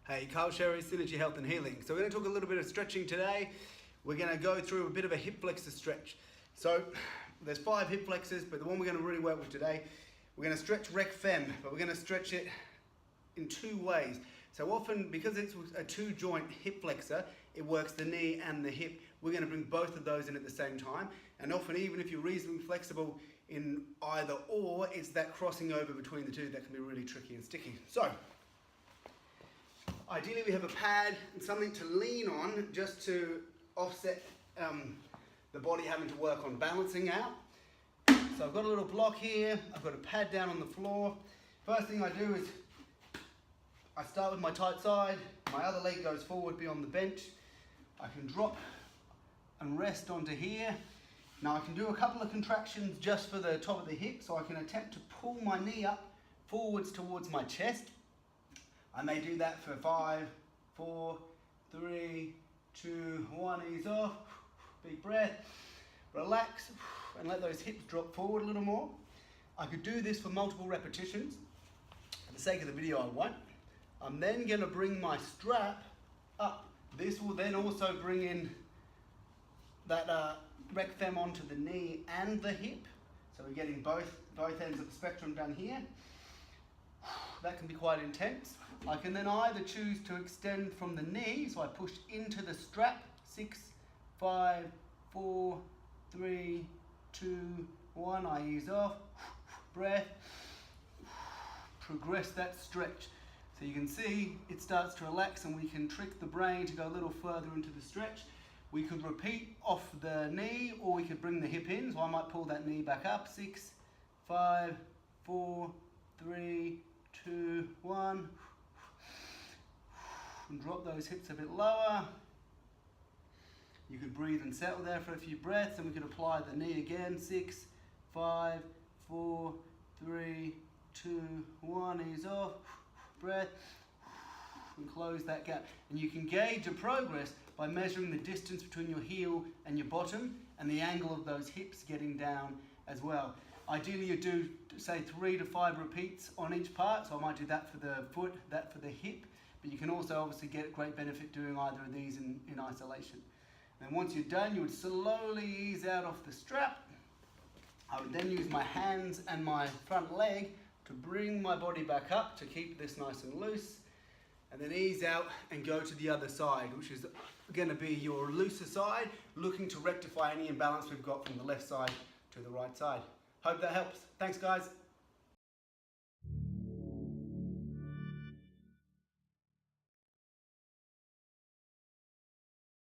Hey, Carl Sherry, Synergy Health and Healing. So we're going to talk a little bit of stretching today. We're going to go through a bit of a hip flexor stretch. So there's 5 hip flexors, but the one we're going to really work with today, we're going to stretch rec fem, but we're going to stretch it in 2 ways. So often, because it's a 2-joint hip flexor, it works the knee and the hip. We're going to bring both of those in at the same time. And often, even if you're reasonably flexible in either or, it's that crossing over between the two that can be really tricky and sticky. So ideally we have a pad and something to lean on just to offset the body having to work on balancing out. So I've got a little block here, I've got a pad down on the floor. First thing I do is I start with my tight side, my other leg goes forward beyond the bench. I can drop and rest onto here. Now I can do a couple of contractions just for the top of the hip, so I can attempt to pull my knee up forwards towards my chest. I may do that for 5, 4, 3, 2, 1, ease off, big breath, relax, and let those hips drop forward a little more. I could do this for multiple repetitions. For the sake of the video, I won't. I'm then going to bring my strap up. This will then also bring in that rec fem onto the knee and the hip. So we're getting both ends of the spectrum done here. That can be quite intense. I can then either choose to extend from the knee, so I push into the strap, 6, 5, 4, 3, 2, 1, I ease off, breath, progress that stretch. So you can see it starts to relax and we can trick the brain to go a little further into the stretch. We could repeat off the knee or we could bring the hip in, so I might pull that knee back up, 6, 5, 4, 3, 2, 1, and drop those hips a bit lower. You could breathe and settle there for a few breaths, and we could apply the knee again, 6, 5, 4, 3, 2, 1, ease off, breath, and close that gap. And you can gauge your progress by measuring the distance between your heel and your bottom and the angle of those hips getting down as well. Ideally you do say 3 to 5 repeats on each part, so I might do that for the foot, that for the hip, but you can also obviously get great benefit doing either of these in isolation. And once you're done, you would slowly ease out off the strap. I would then use my hands and my front leg to bring my body back up to keep this nice and loose, and then ease out and go to the other side, which is going to be your looser side, looking to rectify any imbalance we've got from the left side to the right side. Hope that helps. Thanks, guys.